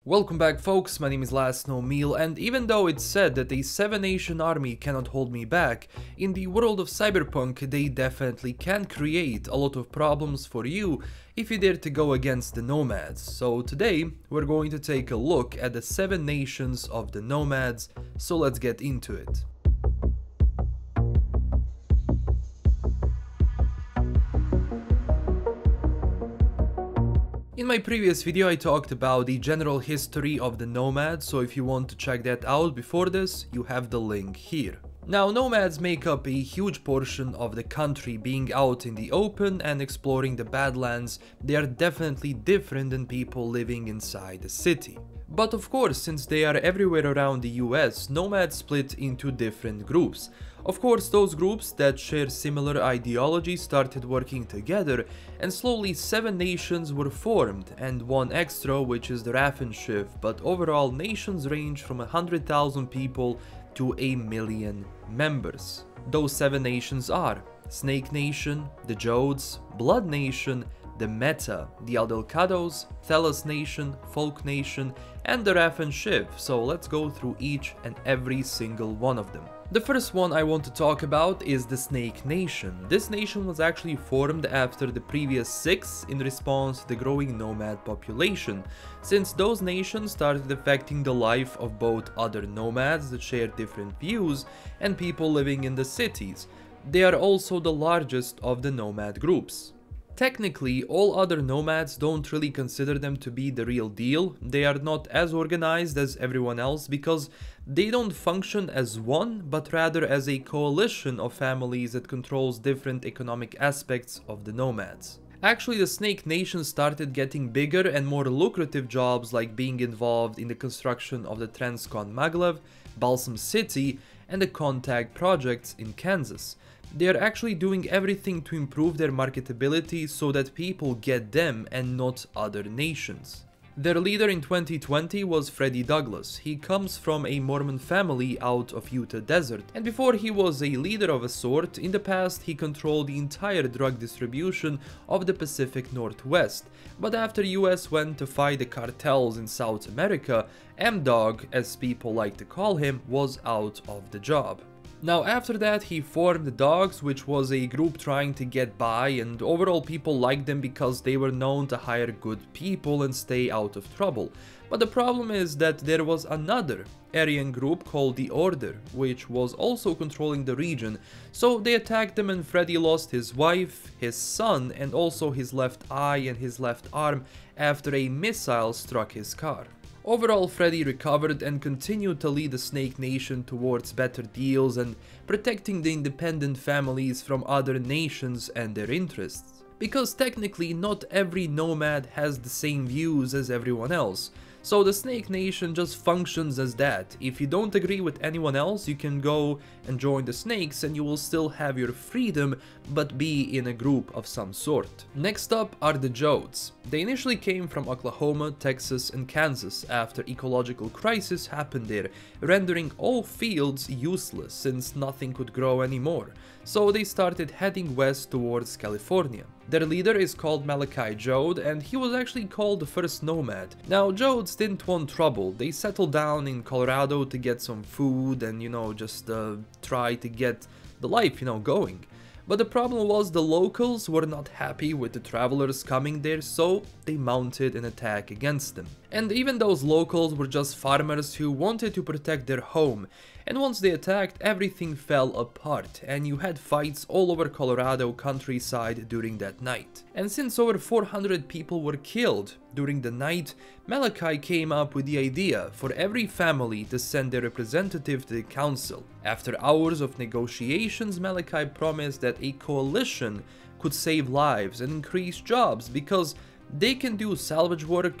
Welcome back folks, my name is Last No Meal, and even though it's said that a 7-nation army cannot hold me back, in the world of Cyberpunk they definitely can create a lot of problems for you if you dare to go against the Nomads. So today we're going to take a look at the 7 nations of the Nomads, so let's get into it. In my previous video I talked about the general history of the Nomads, so if you want to check that out before this, you have the link here. Now, Nomads make up a huge portion of the country, being out in the open and exploring the Badlands. They are definitely different than people living inside the city. But of course, since they are everywhere around the US, Nomads split into different groups. Of course, those groups that share similar ideology started working together, and slowly 7 nations were formed, and one extra, which is the Raffen Shiv, but overall nations range from 100,000 people to 1,000,000 members. Those 7 nations are Snake Nation, the Jodes, Blood Nation, the Meta, the Aldecaldos, Thelas Nation, Folk Nation, and the Raffen Shiv, so let's go through each and every single one of them. The first one I want to talk about is the Snake Nation. This nation was actually formed after the previous 6 in response to the growing nomad population, since those nations started affecting the life of both other nomads that share different views and people living in the cities. They are also the largest of the nomad groups. Technically, all other nomads don't really consider them to be the real deal. They are not as organized as everyone else because they don't function as one, but rather as a coalition of families that controls different economic aspects of the nomads. Actually, the Snake Nation started getting bigger and more lucrative jobs, like being involved in the construction of the Transcon Maglev, Balsam City, and the Contact projects in Kansas. They are actually doing everything to improve their marketability so that people get them and not other nations. Their leader in 2020 was Freddie Douglas. He comes from a Mormon family out of Utah Desert, and before he was a leader of a sort, in the past he controlled the entire drug distribution of the Pacific Northwest. But after US went to fight the cartels in South America, M-Dog, as people like to call him, was out of the job. Now after that he formed the Dogs, which was a group trying to get by, and overall people liked them because they were known to hire good people and stay out of trouble. But the problem is that there was another Aryan group called the Order, which was also controlling the region, so they attacked them and Freddy lost his wife, his son, and also his left eye and his left arm after a missile struck his car. Overall, Freddy recovered and continued to lead the Snake Nation towards better deals and protecting the independent families from other nations and their interests. Because technically not every nomad has the same views as everyone else, so the Snake Nation just functions as that. If you don't agree with anyone else, you can go and join the Snakes and you will still have your freedom, but be in a group of some sort. Next up are the Jodes. They initially came from Oklahoma, Texas, and Kansas after ecological crisis happened there, rendering all fields useless since nothing could grow anymore. So they started heading west towards California. Their leader is called Malachi Joad, and he was actually called the first nomad. Now, Jodes didn't want trouble. They settled down in Colorado to get some food and, just try to get the life, going. But the problem was the locals were not happy with the travelers coming there, so they mounted an attack against them. And even those locals were just farmers who wanted to protect their home, and once they attacked, everything fell apart, and you had fights all over Colorado countryside during that night. And since over 400 people were killed during the night, Malachi came up with the idea for every family to send their representative to the council. After hours of negotiations, Malachi promised that a coalition could save lives and increase jobs because they can do salvage work,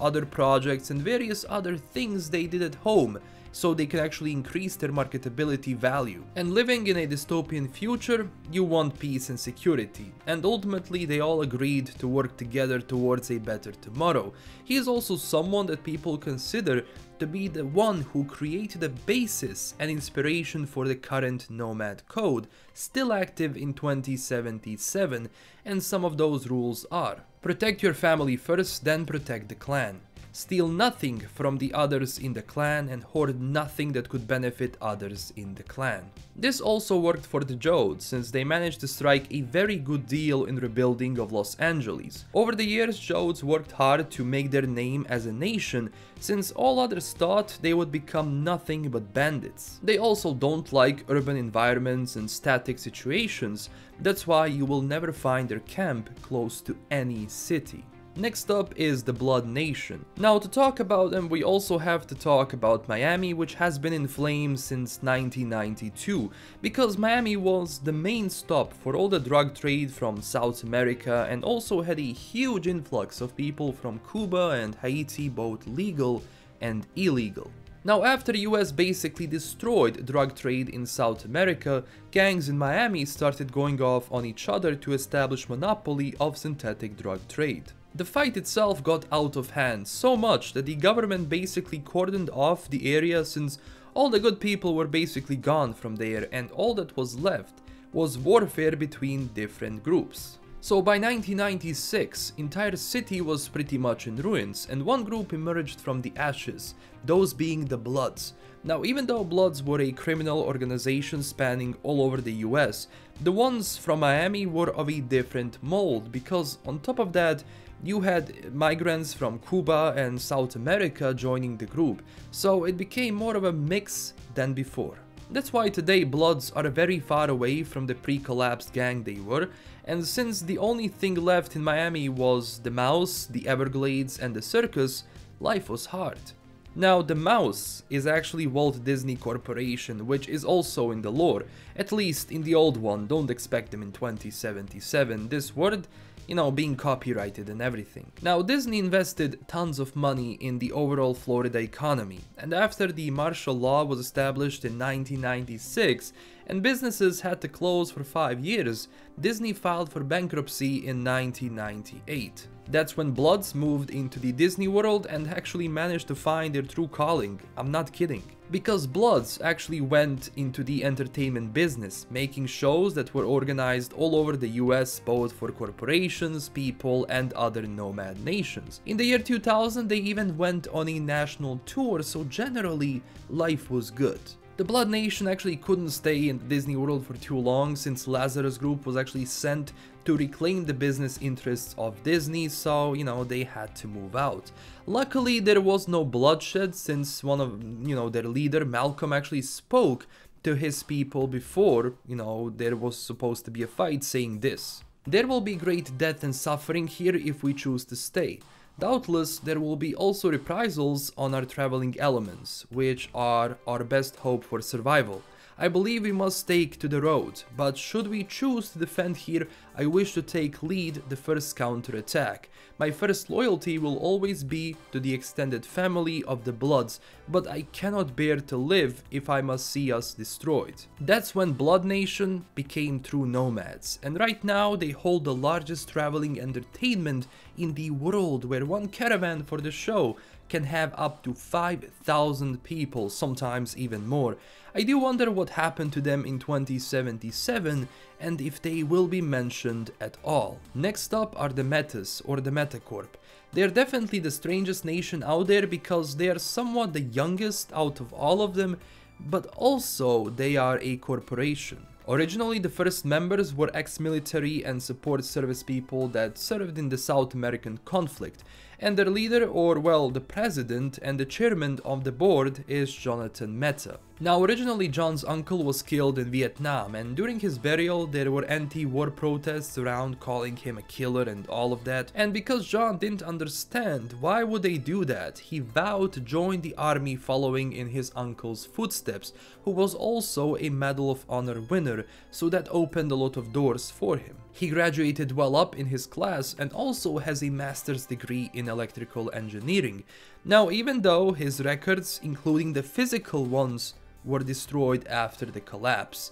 other projects and various other things they did at home, so they can actually increase their marketability value. And living in a dystopian future, you want peace and security, and ultimately they all agreed to work together towards a better tomorrow. He is also someone that people consider to be the one who created a basis and inspiration for the current Nomad Code, still active in 2077, and some of those rules are: protect your family first, then protect the clan. steal nothing from the others in the clan, and hoard nothing that could benefit others in the clan. This also worked for the Jodes, since they managed to strike a very good deal in rebuilding of Los Angeles. Over the years, Jodes worked hard to make their name as a nation, since all others thought they would become nothing but bandits. They also don't like urban environments and static situations, that's why you will never find their camp close to any city. Next up is the Blood Nation. Now, to talk about them, we also have to talk about Miami, which has been in flames since 1992, because Miami was the main stop for all the drug trade from South America and also had a huge influx of people from Cuba and Haiti, both legal and illegal. Now, after the US basically destroyed drug trade in South America, gangs in Miami started going off on each other to establish monopoly of synthetic drug trade. The fight itself got out of hand so much that the government basically cordoned off the area, since all the good people were basically gone from there and all that was left was warfare between different groups. So by 1996, entire city was pretty much in ruins, and one group emerged from the ashes, those being the Bloods. Now, even though Bloods were a criminal organization spanning all over the US, the ones from Miami were of a different mold, because on top of that, you had migrants from Cuba and South America joining the group, so it became more of a mix than before. That's why today Bloods are very far away from the pre-collapsed gang they were, and since the only thing left in Miami was the Mouse, the Everglades and the circus, life was hard. Now, the Mouse is actually Walt Disney Corporation, which is also in the lore, at least in the old one. Don't expect them in 2077, this word, you know, being copyrighted and everything. Now, Disney invested tons of money in the overall Florida economy, and after the martial law was established in 1996 and businesses had to close for 5 years, Disney filed for bankruptcy in 1998. That's when Bloods moved into the Disney World and actually managed to find their true calling. I'm not kidding. Because Bloods actually went into the entertainment business, making shows that were organized all over the US, both for corporations, people and other nomad nations. In the year 2000, they even went on a national tour, so generally life was good. The Blood Nation actually couldn't stay in Disney World for too long, since Lazarus Group was actually sent to reclaim the business interests of Disney, so, you know, they had to move out. Luckily, there was no bloodshed, since one of, their leader, Malcolm, actually spoke to his people before, there was supposed to be a fight, saying this: "There will be great death and suffering here if we choose to stay. Doubtless, there will be also reprisals on our traveling elements, which are our best hope for survival. I believe we must take to the road, but should we choose to defend here, I wish to take lead the first counterattack. My first loyalty will always be to the extended family of the Bloods, but I cannot bear to live if I must see us destroyed." That's when Blood Nation became true nomads, and right now they hold the largest traveling entertainment in the world, where one caravan for the show can have up to 5,000 people, sometimes even more. I do wonder what happened to them in 2077 and if they will be mentioned at all. Next up are the Metis, or the Metacorp. They are definitely the strangest nation out there, because they are somewhat the youngest out of all of them, but also they are a corporation. Originally, the first members were ex-military and support service people that served in the South American conflict, and their leader, or well, the president and the chairman of the board, is Jonathan Mehta. Now, originally John's uncle was killed in Vietnam, and during his burial there were anti-war protests around calling him a killer and all of that, and because John didn't understand why would they do that, he vowed to join the army following in his uncle's footsteps, who was also a Medal of Honor winner, so that opened a lot of doors for him. He graduated well up in his class and also has a master's degree in electrical engineering. Now, even though his records, including the physical ones, were destroyed after the collapse,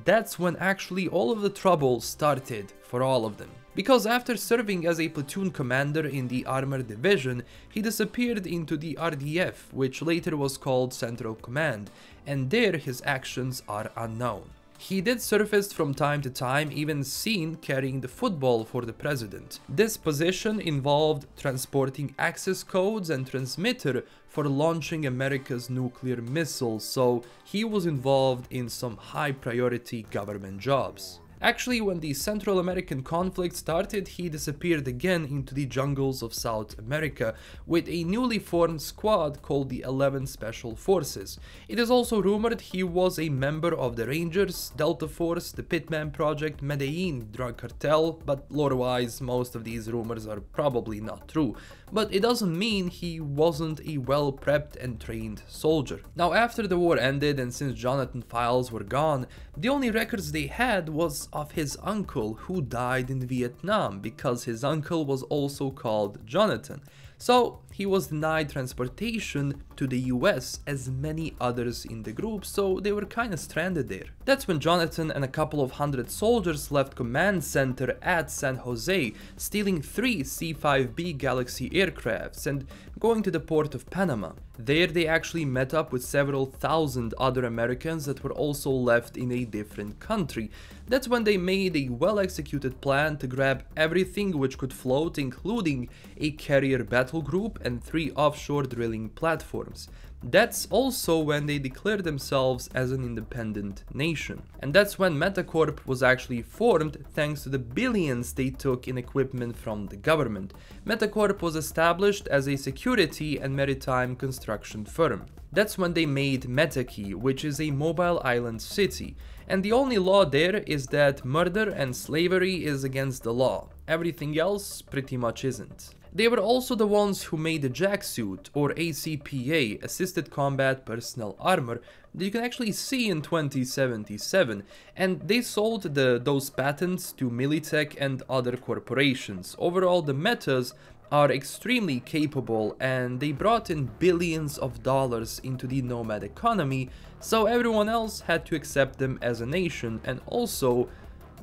that's when actually all of the trouble started for all of them. Because after serving as a platoon commander in the Armored Division, he disappeared into the RDF, which later was called Central Command, and there his actions are unknown. He did surface from time to time, even seen carrying the football for the president. This position involved transporting access codes and transmitter for launching America's nuclear missiles, so he was involved in some high priority government jobs. Actually, when the Central American conflict started, he disappeared again into the jungles of South America with a newly formed squad called the 11 Special Forces. It is also rumored he was a member of the Rangers, Delta Force, the Pitman Project, Medellin drug cartel, but lore-wise most of these rumors are probably not true. But it doesn't mean he wasn't a well-prepped and trained soldier. Now, after the war ended and since Jonathan files were gone, the only records they had was of his uncle who died in Vietnam, because his uncle was also called Jonathan. So he was denied transportation to the US as many others in the group, so they were kinda stranded there. That's when Jonathan and a couple of hundred soldiers left command center at San Jose, stealing 3 C-5B Galaxy aircrafts and going to the port of Panama. There they actually met up with several thousand other Americans that were also left in a different country. That's when they made a well-executed plan to grab everything which could float, including a carrier battle group and 3 offshore drilling platforms. That's also when they declared themselves as an independent nation. And that's when MetaCorp was actually formed, thanks to the billions they took in equipment from the government. MetaCorp was established as a security and maritime construction firm. That's when they made MetaKey, which is a mobile island city. And the only law there is that murder and slavery is against the law. Everything else pretty much isn't. They were also the ones who made the Jacksuit, or ACPA, Assisted Combat Personnel Armor, that you can actually see in 2077, and they sold those patents to Militech and other corporations. Overall, the Metas are extremely capable, and they brought in billions of dollars into the Nomad economy, so everyone else had to accept them as a nation, and also,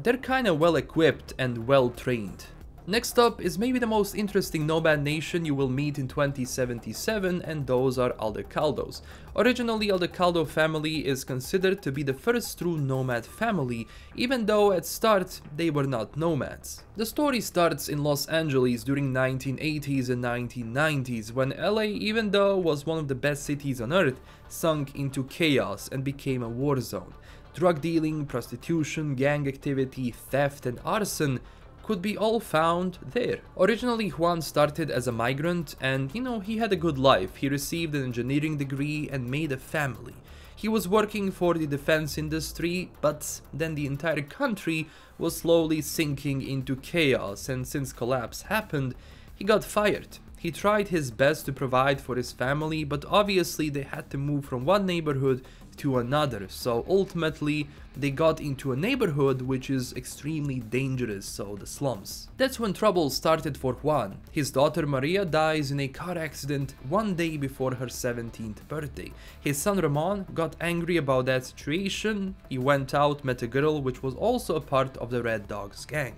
they're kinda well equipped and well trained. Next up is maybe the most interesting Nomad nation you will meet in 2077, and those are Aldecaldos. Originally, Aldecaldo family is considered to be the first true nomad family, even though at start they were not nomads. The story starts in Los Angeles during 1980s and 1990s, when LA, even though was one of the best cities on earth, sunk into chaos and became a war zone. Drug dealing, prostitution, gang activity, theft and arson could be all found there. Originally, Juan started as a migrant and, he had a good life. He received an engineering degree and made a family. He was working for the defense industry, but then the entire country was slowly sinking into chaos, and since collapse happened, he got fired. He tried his best to provide for his family, but obviously they had to move from one neighborhood to another, so ultimately they got into a neighborhood which is extremely dangerous, so the slums. That's when trouble started for Juan. His daughter Maria dies in a car accident one day before her 17th birthday. His son Ramon got angry about that situation. He went out, met a girl which was also a part of the Red Dogs gang.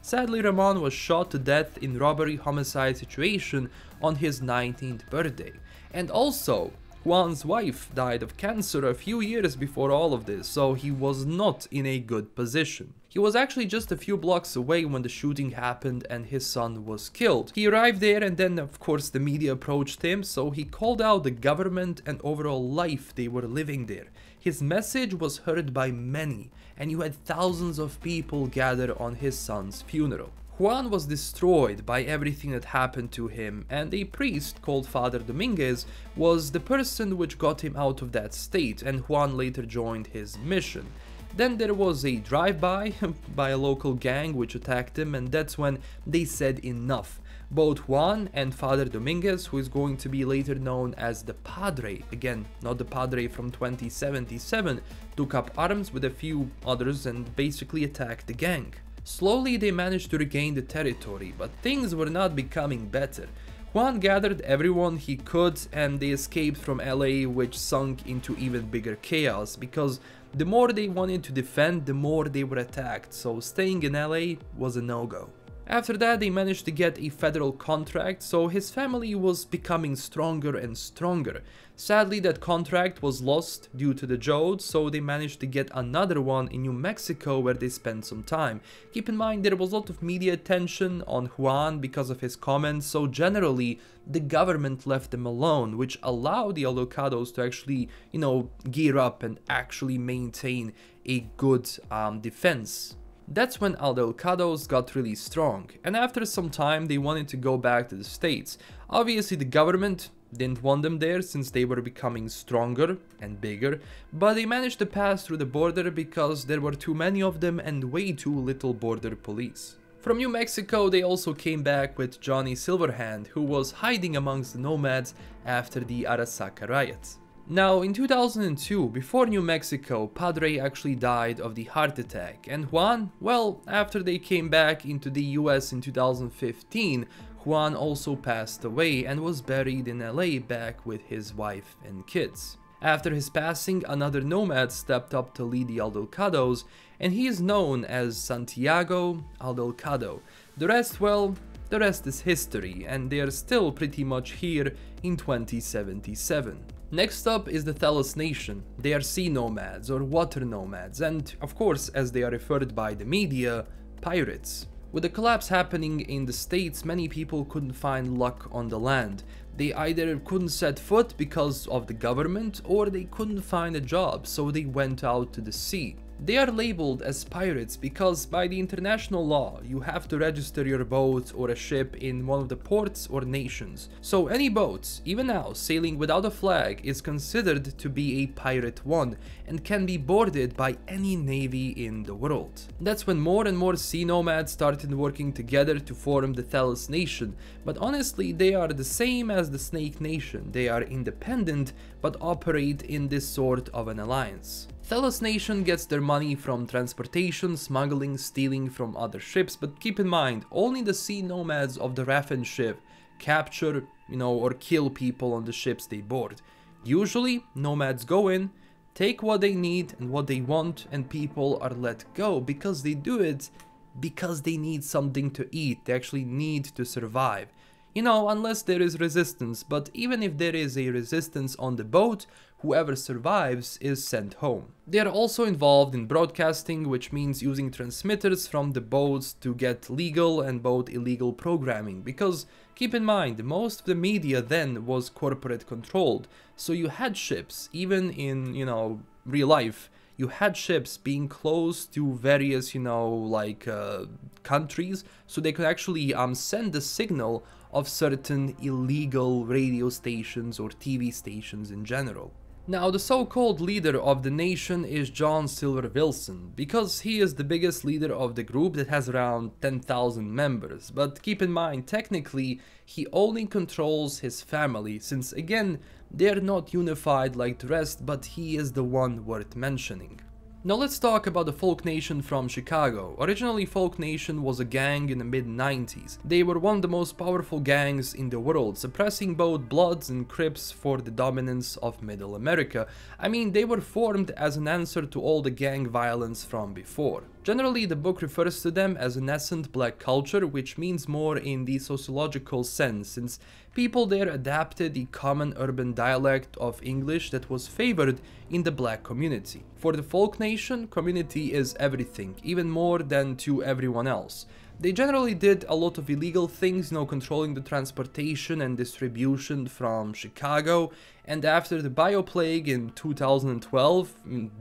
Sadly, Ramon was shot to death in robbery-homicide situation on his 19th birthday. And also, Juan's wife died of cancer a few years before all of this, so he was not in a good position. He was actually just a few blocks away when the shooting happened and his son was killed. He arrived there and then of course the media approached him, so he called out the government and overall life they were living there. His message was heard by many, and you had thousands of people gather on his son's funeral. Juan was destroyed by everything that happened to him, and a priest called Father Dominguez was the person which got him out of that state, and Juan later joined his mission. Then there was a drive-by by a local gang which attacked him, and that's when they said enough. Both Juan and Father Dominguez, who is going to be later known as the Padre, again, not the Padre from 2077, took up arms with a few others and basically attacked the gang. Slowly they managed to regain the territory, but things were not becoming better. Juan gathered everyone he could and they escaped from LA, which sunk into even bigger chaos, because the more they wanted to defend, the more they were attacked, so staying in LA was a no-go. After that, they managed to get a federal contract, so his family was becoming stronger and stronger. Sadly, that contract was lost due to the Jodes, so they managed to get another one in New Mexico where they spent some time. Keep in mind, there was a lot of media attention on Juan because of his comments, so generally, the government left them alone, which allowed the Aldecaldos to actually, gear up and actually maintain a good defense. That's when Aldecaldos got really strong, and after some time they wanted to go back to the States. Obviously the government didn't want them there since they were becoming stronger and bigger, but they managed to pass through the border because there were too many of them and way too little border police. From New Mexico they also came back with Johnny Silverhand, who was hiding amongst the nomads after the Arasaka riots. Now, in 2002, before New Mexico, Padre actually died of the heart attack, and Juan, well, after they came back into the US in 2015, Juan also passed away and was buried in LA back with his wife and kids. After his passing, another nomad stepped up to lead the Aldecaldos, and he is known as Santiago Aldecaldo. The rest, well, the rest is history, and they are still pretty much here in 2077. Next up is the Thelas Nation. They are sea nomads or water nomads and, of course, as they are referred by the media, pirates. With the collapse happening in the States, many people couldn't find luck on the land. They either couldn't set foot because of the government or they couldn't find a job, so they went out to the sea. They are labeled as pirates because by the international law you have to register your boat or a ship in one of the ports or nations. So any boat, even now sailing without a flag, is considered to be a pirate one and can be boarded by any navy in the world. That's when more and more sea nomads started working together to form the Thelas Nation, but honestly they are the same as the Snake Nation. They are independent but operate in this sort of an alliance. Thelas Nation gets their money from transportation, smuggling, stealing from other ships, but keep in mind, only the sea nomads of the Raffen Shiv capture, or kill people on the ships they board. Usually, nomads go in, take what they need and what they want, and people are let go because they do it because they need something to eat. They actually need to survive. Unless there is resistance, but even if there is a resistance on the boat, whoever survives is sent home. They are also involved in broadcasting, which means using transmitters from the boats to get legal and both illegal programming, because keep in mind, most of the media then was corporate controlled, so you had ships, even in, real life, you had ships being close to various, countries, so they could actually send the signal of certain illegal radio stations or TV stations in general. Now, the so-called leader of the nation is John Silver Wilson, because he is the biggest leader of the group that has around 10,000 members, but keep in mind, technically, he only controls his family, since again, they are not unified like the rest, but he is the one worth mentioning. Now let's talk about the Folk Nation from Chicago. Originally, Folk Nation was a gang in the mid-90s. They were one of the most powerful gangs in the world, suppressing both Bloods and Crips for the dominance of Middle America. I mean, they were formed as an answer to all the gang violence from before. Generally, the book refers to them as a nascent black culture, which means more in the sociological sense, since people there adapted the common urban dialect of English that was favored in the black community. For the Folk Nation, community is everything, even more than to everyone else. They generally did a lot of illegal things, controlling the transportation and distribution from Chicago, and after the bioplague in 2012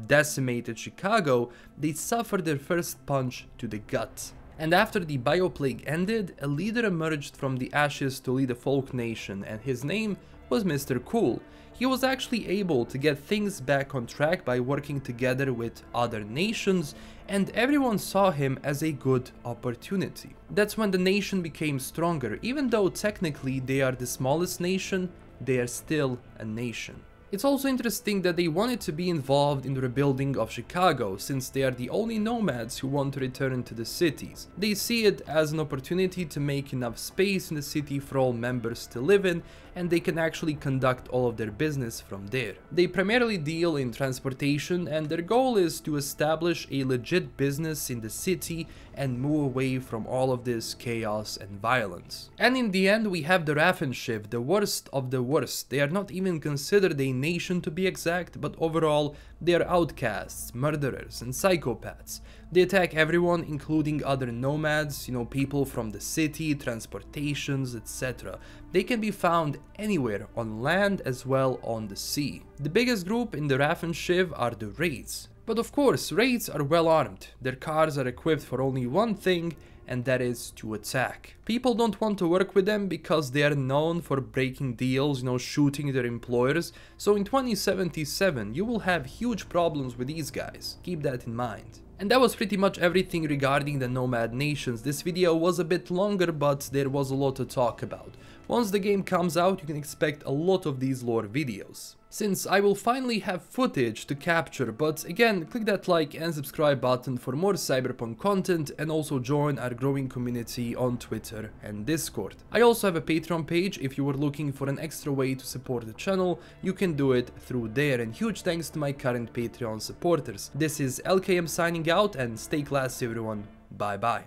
decimated Chicago, they suffered their first punch to the gut. And after the bioplague ended, a leader emerged from the ashes to lead the Folk Nation, and his name was Mr. Cool. He was actually able to get things back on track by working together with other nations, and everyone saw him as a good opportunity. That's when the nation became stronger. Even though technically they are the smallest nation, they are still a nation. It's also interesting that they wanted to be involved in the rebuilding of Chicago, since they are the only nomads who want to return to the cities. They see it as an opportunity to make enough space in the city for all members to live in, and they can actually conduct all of their business from there. They primarily deal in transportation, and their goal is to establish a legit business in the city and move away from all of this chaos and violence. And in the end we have the Raffen Shiv, the worst of the worst. They are not even considered a nation to be exact, but overall they are outcasts, murderers and psychopaths. They attack everyone, including other nomads, people from the city, transportations, etc. They can be found anywhere, on land as well on the sea. The biggest group in the Raffen Shiv are the Wrights. But of course, Wrights are well armed. Their cars are equipped for only one thing, and that is to attack. People don't want to work with them because they are known for breaking deals, shooting their employers. So in 2077, you will have huge problems with these guys. Keep that in mind. And that was pretty much everything regarding the Nomad Nations. This video was a bit longer, but there was a lot to talk about. Once the game comes out, you can expect a lot of these lore videos, since I will finally have footage to capture. But again, click that like and subscribe button for more Cyberpunk content, and also join our growing community on Twitter and Discord. I also have a Patreon page. If you were looking for an extra way to support the channel, you can do it through there, and huge thanks to my current Patreon supporters. This is LKM signing out, and stay classy everyone. Bye bye.